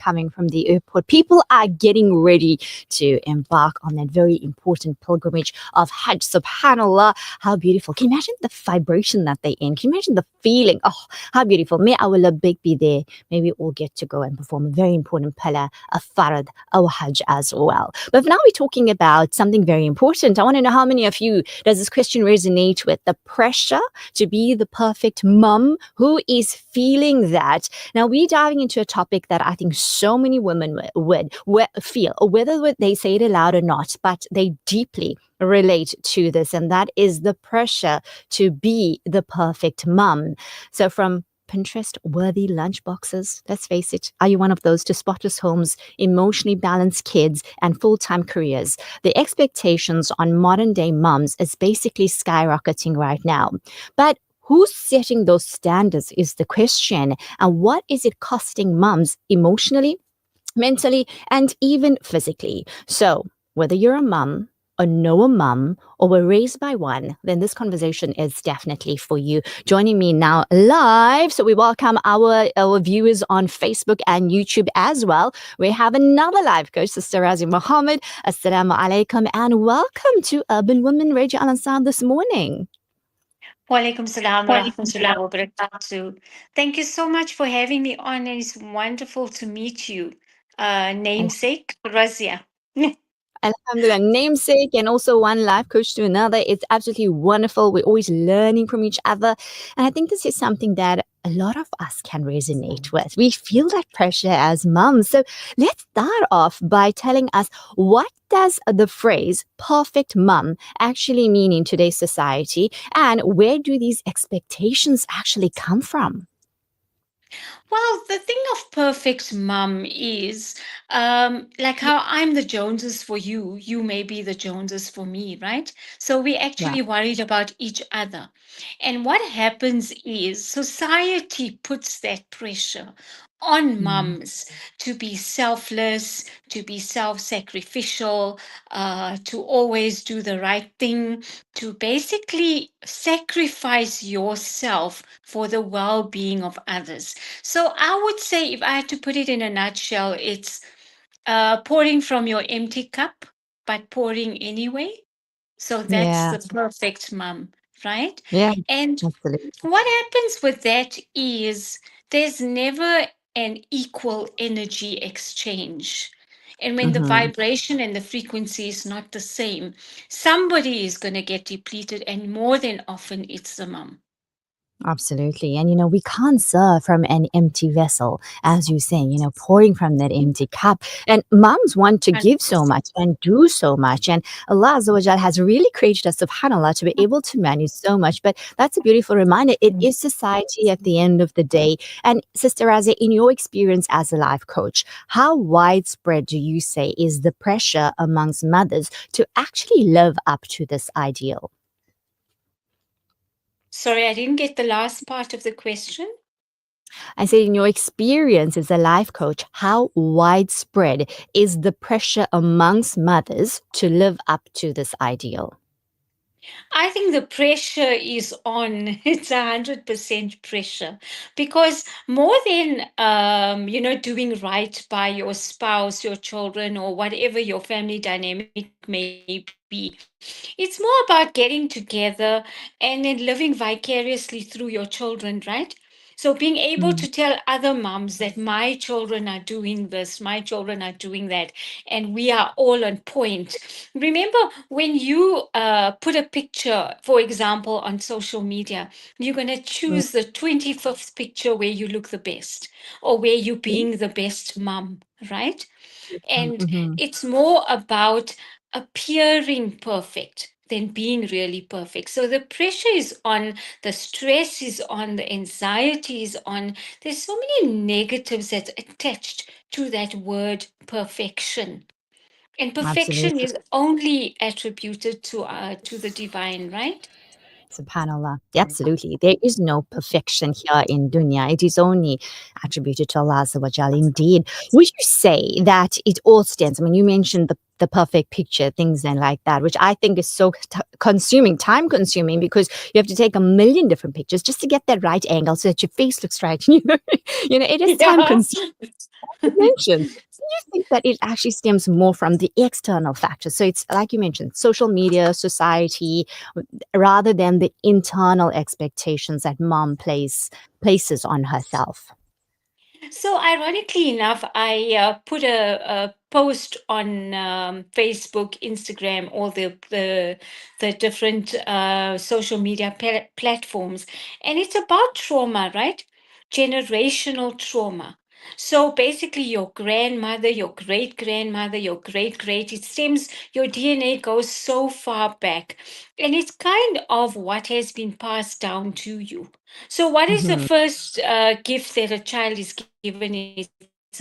coming from the airport. People are getting ready to embark on that very important pilgrimage of Hajj. SubhanAllah, how beautiful. Can you imagine the vibration that they're in? Can you imagine the feeling? Oh, how beautiful. May our labbaik be there. May we all get to go and perform a very important pillar of Farad or Hajj as well. But now we're talking about something very important. I want to know how many of you does this question resonate with? The pressure to be the perfect mum. Who is feeling that? Now we're diving into a topic that I think so many women would feel, or whether they say it aloud or not, but they deeply relate to this, and that is the pressure to be the perfect mum. So from Pinterest-worthy lunchboxes, let's face it, are you one of those to spotless homes, emotionally balanced kids, and full-time careers? The expectations on modern-day mums is basically skyrocketing right now. But who's setting those standards is the question, and what is it costing mums emotionally, mentally, and even physically? So whether you're a mum, or know a mum, or were raised by one, then this conversation is definitely for you. Joining me now live, so we welcome our viewers on Facebook and YouTube as well. We have another live coach, Sister Razia Muhammad. Assalamu alaikum, and welcome to Urban Women Radio Al Ansar this morning. Walaikum salam wa rahmatullahi wa barakatuh. Thank you so much for having me on, and it's wonderful to meet you, namesake Razia. Alhamdulillah, namesake and also one life coach to another. It's absolutely wonderful. We're always learning from each other. And I think this is something that a lot of us can resonate with. We feel that pressure as mums. So let's start off by telling us, what does the phrase perfect mum actually mean in today's society? And where do these expectations actually come from? Well, the thing of perfect mum is like how I'm the Joneses for you, you may be the Joneses for me, right? So we Yeah. actually worried about each other. And what happens is society puts that pressure on mums to be selfless, to be self sacrificial, to always do the right thing, to basically sacrifice yourself for the well being of others. So I would say, if I had to put it in a nutshell, it's pouring from your empty cup, but pouring anyway. So that's Yeah. the perfect mum, right? Yeah. And Absolutely. what happens with that is there's never an equal energy exchange. And when the Mm-hmm. vibration and the frequency is not the same, somebody is going to get depleted, and more than often, it's the mum. Absolutely. And, we can't serve from an empty vessel, as you're saying, pouring from that empty cup. And moms want to give so much and do so much. And Allah Azza wa Jal has really created us, subhanAllah, to be able to manage so much. But that's a beautiful reminder. It is society at the end of the day. And Sister Razia, in your experience as a life coach, how widespread do you say is the pressure amongst mothers to actually live up to this ideal? Sorry, I didn't get the last part of the question. I say, in your experience as a life coach, how widespread is the pressure amongst mothers to live up to this ideal? I think the pressure is on. It's 100% pressure, because more than doing right by your spouse, your children, or whatever your family dynamic may be, it's more about getting together and then living vicariously through your children, right? So being able to Mm. tell other moms that my children are doing this, my children are doing that, and we are all on point. Remember, when you put a picture, for example, on social media, you're going to Mm. choose the 25th picture where you look the best, or where you being the best mom, right? And Mm-hmm. it's more about appearing perfect than being really perfect. So the pressure is on, the stress is on, the anxiety is on. There's so many negatives that's attached to that word perfection. And perfection Absolutely. is only attributed to the divine, right? SubhanAllah. Absolutely. There is no perfection here in dunya. It is only attributed to Allah Azza wa Jal indeed. Would you say that it all stems? I mean, you mentioned the perfect picture, things and like that, which I think is so consuming, time consuming, because you have to take a million different pictures just to get that right angle so that your face looks right. It is time Yeah. consuming you mentioned. So you think that it actually stems more from the external factors. So it's like you mentioned, social media, society, rather than the internal expectations that mom places on herself. So, ironically enough, I put a post on Facebook, Instagram, all the different social media platforms, and it's about trauma, right? Generational trauma. So basically, your grandmother, your great grandmother, your great great, it seems your DNA goes so far back, and it's kind of what has been passed down to you. So, what is the Hmm. first gift that a child is given? It's a doll, right?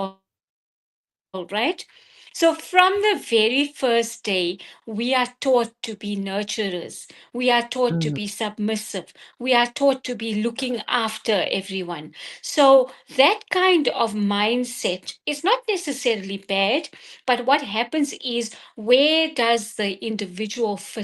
So, from the very first day, we are taught to be nurturers. We are taught to be submissive. We are taught to be looking after everyone. So, that kind of mindset is not necessarily bad, but what happens is where does the individual fit in this scenario?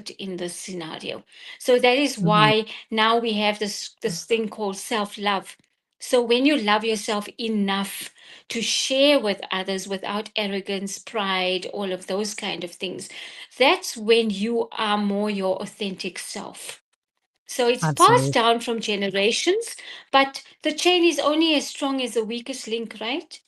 So, that is why now we have Hmm. this thing called self love. So when you love yourself enough to share with others without arrogance, pride, all of those kind of things, that's when you are more your authentic self. So it's passed down from Absolutely. generations, but the chain is only as strong as the weakest link, right?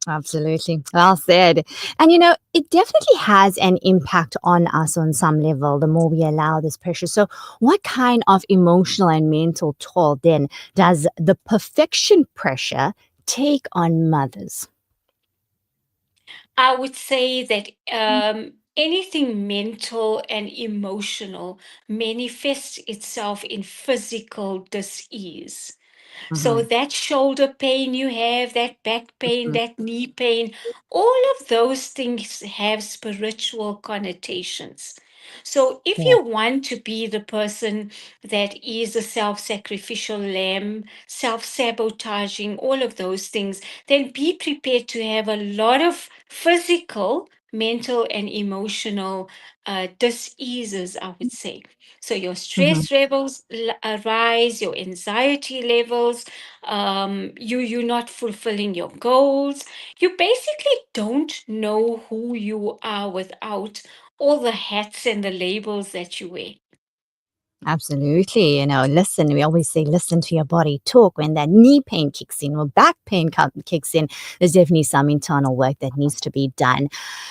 Absolutely. Well said. And it definitely has an impact on us on some level the more we allow this pressure. So, what kind of emotional and mental toll then does the perfection pressure take on mothers? I would say that anything mental and emotional manifests itself in physical dis-ease. So Hmm. that shoulder pain you have, that back pain, that knee pain, all of those things have spiritual connotations. So if Yeah. you want to be the person that is a self-sacrificial lamb, self-sabotaging, all of those things, then be prepared to have a lot of physical, mental, and emotional diseases, I would say. So your Hmm. stress levels rise, your anxiety levels, you're not fulfilling your goals. You basically don't know who you are without all the hats and the labels that you wear. Absolutely. Listen, we always say, listen to your body talk. When that knee pain kicks in or back pain kicks in, there's definitely some internal work that needs to be done.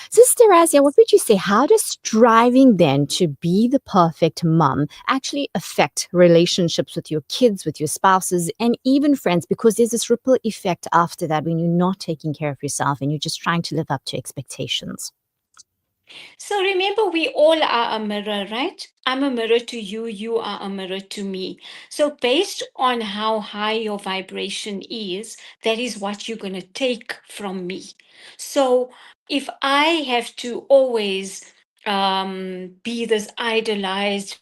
Sister Razia, what would you say? How does striving then to be the perfect mom actually affect relationships with your kids, with your spouses, and even friends? Because there's this ripple effect after that when you're not taking care of yourself and you're just trying to live up to expectations. So remember, we all are a mirror, right? I'm a mirror to you, you are a mirror to me. So, based on how high your vibration is, that is what you're going to take from me. So, if I have to always be this idolized,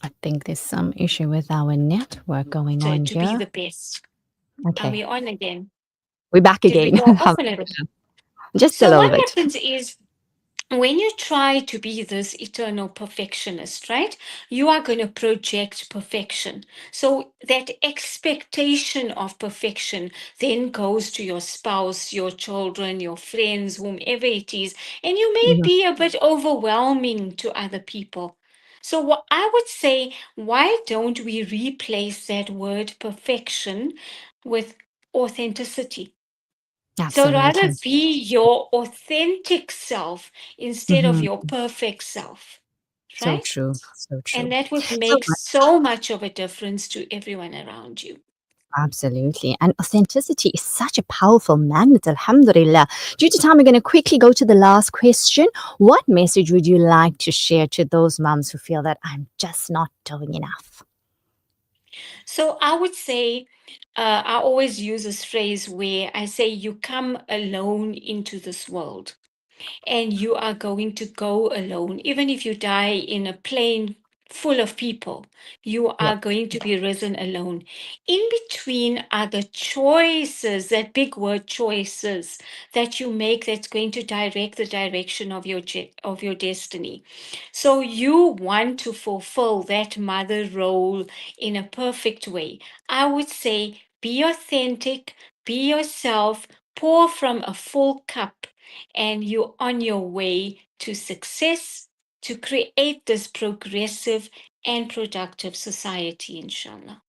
I think there's some issue with our network going on to be here. the best, are Okay, we on again? we're back Did we again. go off a little? Just a So, little what bit. happens is when you try to be this eternal perfectionist, right, you are going to project perfection. So that expectation of perfection then goes to your spouse, your children, your friends, whomever it is. And you may Mhm. be a bit overwhelming to other people. So, what I would say, why don't we replace that word perfection with authenticity? So rather Absolutely. be your authentic self instead of Mhm. your perfect self, So right? true. So And true. that would So make much. so much of a difference to everyone around you. Absolutely. And authenticity is such a powerful magnet, alhamdulillah. Due to time, we're going to quickly go to the last question. What message would you like to share to those moms who feel that I'm just not doing enough? So I would say, I always use this phrase where I say, you come alone into this world and you are going to go alone. Even if you die in a plane full of people, you Yep. are going to be risen alone. In between are the choices, that big word choices, that you make that's going to direct the direction of your of your destiny. So you want to fulfill that mother role in a perfect way. I would say be authentic, be yourself, pour from a full cup, and you're on your way to success, to create this progressive and productive society, inshallah.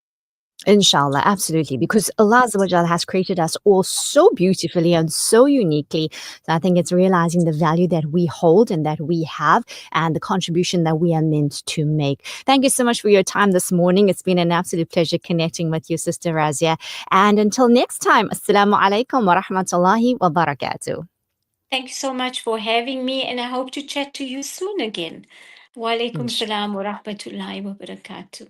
Inshallah, absolutely. Because Allah Azza wa Jal has created us all so beautifully and so uniquely. So I think it's realizing the value that we hold and that we have and the contribution that we are meant to make. Thank you so much for your time this morning. It's been an absolute pleasure connecting with you, Sister Razia. And until next time, Assalamu alaikum wa rahmatullahi wa barakatuh. Thank you so much for having me, and I hope to chat to you soon again. Wa alaikum salam wa rahmatullahi wa barakatuh.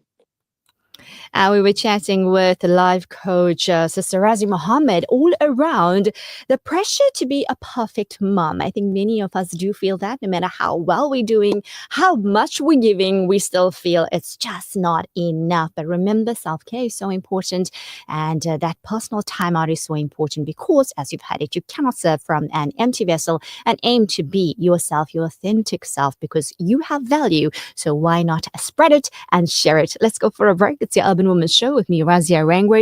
We were chatting with life coach Sister Razi Mohammed all around the pressure to be a perfect mom. I think many of us do feel that no matter how well we're doing, how much we're giving, we still feel it's just not enough. But remember, self care is so important, and that personal time out is so important because, as you've had it, you cannot serve from an empty vessel and aim to be yourself, your authentic self, because you have value. So why not spread it and share it? Let's go for a break. It's your Urban Woman Show with me, Razia Rangrage.